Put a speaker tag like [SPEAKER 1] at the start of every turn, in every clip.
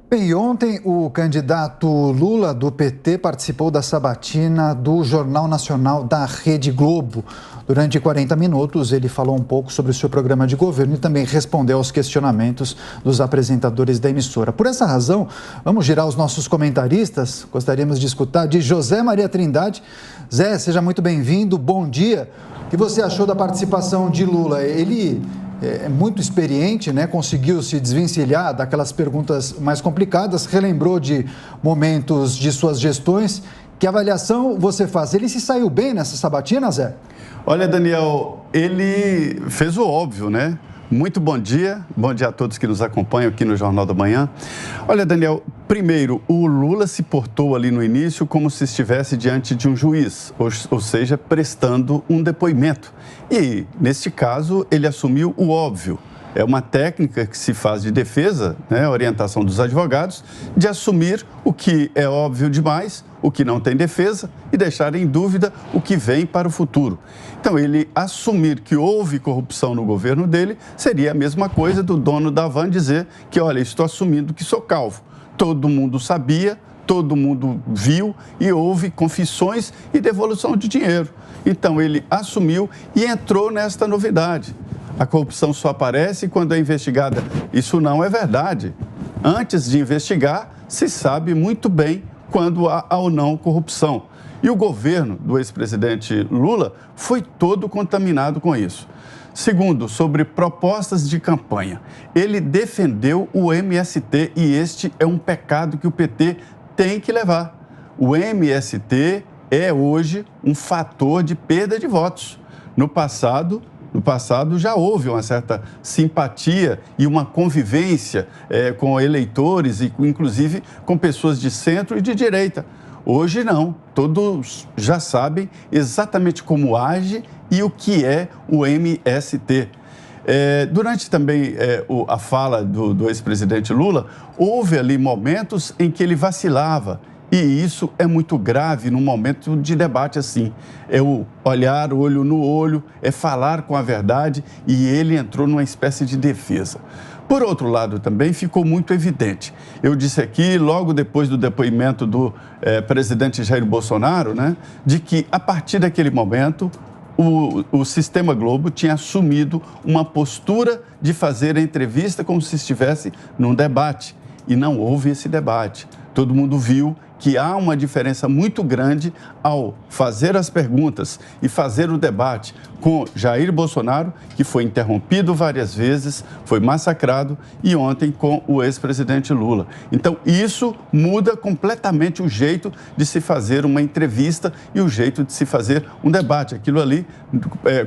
[SPEAKER 1] Bem, ontem o candidato Lula do PT participou da sabatina do Jornal Nacional da Rede Globo. Durante 40 minutos, ele falou um pouco sobre o seu programa de governo e também respondeu aos questionamentos dos apresentadores da emissora. Por essa razão, vamos girar os nossos comentaristas. Gostaríamos de escutar de José Maria Trindade. Zé, seja muito bem-vindo, bom dia. O que você achou da participação de Lula? Ele é muito experiente, né? Conseguiu se desvencilhar daquelas perguntas mais complicadas, relembrou de momentos de suas gestões. Que avaliação você faz? Ele se saiu bem nessa sabatina, Zé?
[SPEAKER 2] Olha, Daniel, ele fez o óbvio, né? Muito bom dia a todos que nos acompanham aqui no Jornal da Manhã. Olha, Daniel, primeiro, o Lula se portou ali no início como se estivesse diante de um juiz, ou seja, prestando um depoimento. E, neste caso, ele assumiu o óbvio. É uma técnica que se faz de defesa, né, orientação dos advogados, de assumir o que é óbvio demais, o que não tem defesa e deixar em dúvida o que vem para o futuro. Então, ele assumir que houve corrupção no governo dele seria a mesma coisa do dono da van dizer que, olha, estou assumindo que sou calvo. Todo mundo sabia, todo mundo viu e houve confissões e devolução de dinheiro. Então, ele assumiu e entrou nesta novidade. A corrupção só aparece quando é investigada. Isso não é verdade. Antes de investigar, se sabe muito bem quando há ou não corrupção. E o governo do ex-presidente Lula foi todo contaminado com isso. Segundo, sobre propostas de campanha. Ele defendeu o MST e este é um pecado que o PT tem que levar. O MST é hoje um fator de perda de votos. No passado já houve uma certa simpatia e uma convivência com eleitores e, inclusive, com pessoas de centro e de direita. Hoje não, todos já sabem exatamente como age e o que é o MST. Durante também a fala do ex-presidente Lula, houve ali momentos em que ele vacilava. E isso é muito grave num momento de debate assim. É o olhar olho no olho, é falar com a verdade e ele entrou numa espécie de defesa. Por outro lado, também ficou muito evidente. Eu disse aqui, logo depois do depoimento do presidente Jair Bolsonaro, né, de que a partir daquele momento o Sistema Globo tinha assumido uma postura de fazer a entrevista como se estivesse num debate. E não houve esse debate. Todo mundo viu que há uma diferença muito grande ao fazer as perguntas e fazer o debate com Jair Bolsonaro, que foi interrompido várias vezes, foi massacrado, e ontem com o ex-presidente Lula. Então, isso muda completamente o jeito de se fazer uma entrevista e o jeito de se fazer um debate. Aquilo ali,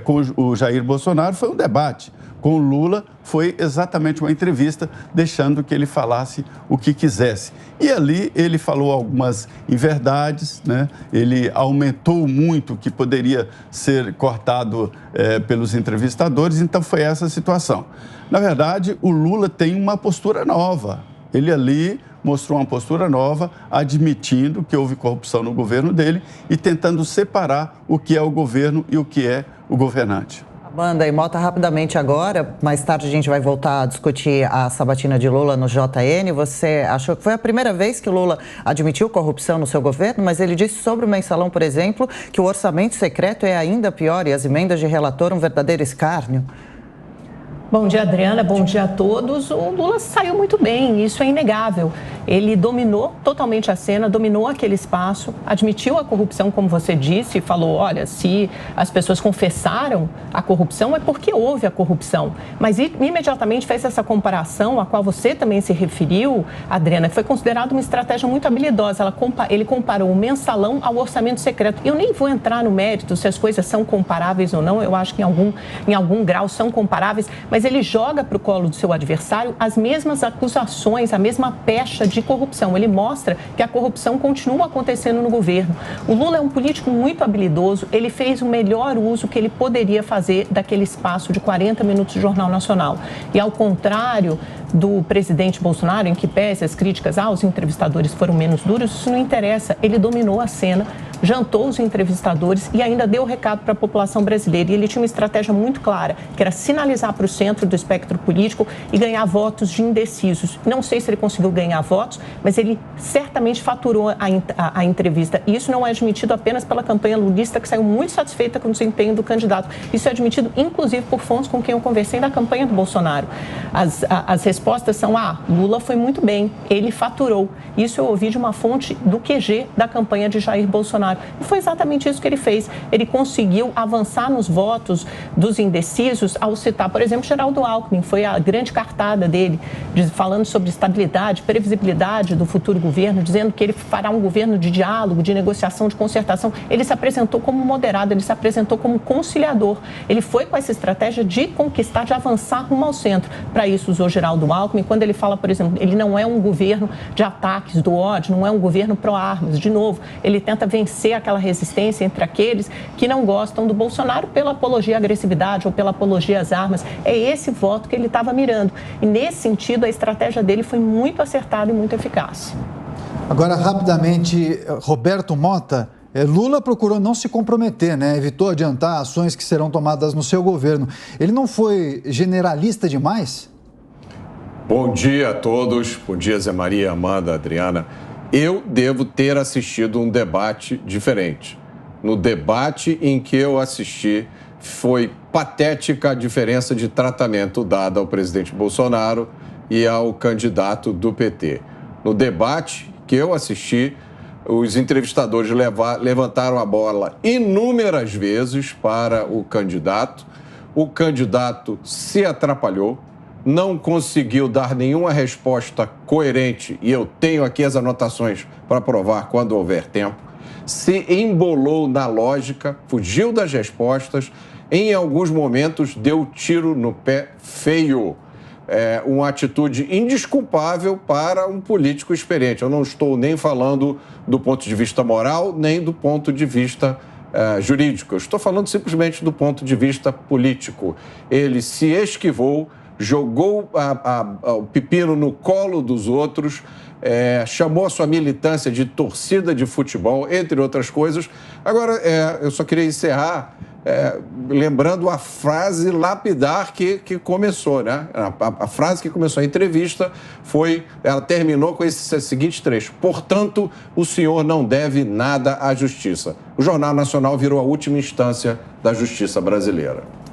[SPEAKER 2] com o Jair Bolsonaro, foi um debate. Com o Lula, foi exatamente uma entrevista, deixando que ele falasse o que quisesse. E ali ele falou algumas inverdades, né? Ele aumentou muito o que poderia ser cortado pelos entrevistadores, então foi essa a situação. Na verdade, o Lula tem uma postura nova. Ele ali mostrou uma postura nova, admitindo que houve corrupção no governo dele e tentando separar o que é o governo e o que é o governante.
[SPEAKER 3] Amanda e Mota, rapidamente agora, mais tarde a gente vai voltar a discutir a sabatina de Lula no JN. Você achou que foi a primeira vez que o Lula admitiu corrupção no seu governo, mas ele disse sobre o mensalão, por exemplo, que o orçamento secreto é ainda pior e as emendas de relator um verdadeiro escárnio.
[SPEAKER 4] Bom dia, Adriana. Bom dia a todos. O Lula saiu muito bem, isso é inegável. Ele dominou totalmente a cena, dominou aquele espaço, admitiu a corrupção, como você disse, e falou, olha, se as pessoas confessaram a corrupção, é porque houve a corrupção. Mas imediatamente fez essa comparação, a qual você também se referiu, Adriana, que foi considerada uma estratégia muito habilidosa. Ele comparou o mensalão ao orçamento secreto. Eu nem vou entrar no mérito se as coisas são comparáveis ou não, eu acho que em algum grau são comparáveis, mas ele joga para o colo do seu adversário as mesmas acusações, a mesma pecha de corrupção. Ele mostra que a corrupção continua acontecendo no governo. O Lula é um político muito habilidoso, ele fez o melhor uso que ele poderia fazer daquele espaço de 40 minutos de Jornal Nacional. E ao contrário do presidente Bolsonaro, em que pese as críticas aos entrevistadores foram menos duras, isso não interessa. Ele dominou a cena jantou os entrevistadores e ainda deu o recado para a população brasileira. E ele tinha uma estratégia muito clara, que era sinalizar para o centro do espectro político e ganhar votos de indecisos. Não sei se ele conseguiu ganhar votos, mas ele certamente faturou a entrevista. E isso não é admitido apenas pela campanha lulista, que saiu muito satisfeita com o desempenho do candidato. Isso é admitido, inclusive, por fontes com quem eu conversei na campanha do Bolsonaro. As respostas são, Lula foi muito bem, ele faturou. Isso eu ouvi de uma fonte do QG da campanha de Jair Bolsonaro. E foi exatamente isso que ele fez. Ele conseguiu avançar nos votos dos indecisos ao citar, por exemplo, Geraldo Alckmin. Foi a grande cartada dele, falando sobre estabilidade, previsibilidade do futuro governo, dizendo que ele fará um governo de diálogo, de negociação, de concertação. Ele se apresentou como moderado, ele se apresentou como conciliador. Ele foi com essa estratégia de conquistar, de avançar rumo ao centro. Para isso usou Geraldo Alckmin. Quando ele fala, por exemplo, ele não é um governo de ataques, do ódio, não é um governo pró-armas. De novo, ele tenta vencer aquela resistência entre aqueles que não gostam do Bolsonaro pela apologia à agressividade ou pela apologia às armas. É esse voto que ele estava mirando. E, nesse sentido, a estratégia dele foi muito acertada e muito eficaz.
[SPEAKER 1] Agora, rapidamente, Roberto Mota, Lula procurou não se comprometer, né? Evitou adiantar ações que serão tomadas no seu governo. Ele não foi generalista demais?
[SPEAKER 5] Bom dia a todos. Bom dia, Zé Maria, Amanda, Adriana. Eu devo ter assistido um debate diferente. No debate em que eu assisti, foi patética a diferença de tratamento dada ao presidente Bolsonaro e ao candidato do PT. No debate que eu assisti, os entrevistadores levantaram a bola inúmeras vezes para o candidato se atrapalhou, não conseguiu dar nenhuma resposta coerente, e eu tenho aqui as anotações para provar quando houver tempo, se embolou na lógica, fugiu das respostas, em alguns momentos deu tiro no pé feio. Uma atitude indesculpável para um político experiente. Eu não estou nem falando do ponto de vista moral, nem do ponto de vista jurídico. Eu estou falando simplesmente do ponto de vista político. Ele se esquivou, jogou o pepino no colo dos outros, chamou a sua militância de torcida de futebol, entre outras coisas. Agora, eu só queria encerrar lembrando a frase lapidar que começou, né? A frase que começou a entrevista ela terminou com esse seguinte trecho: portanto, o senhor não deve nada à justiça. O Jornal Nacional virou a última instância da justiça brasileira.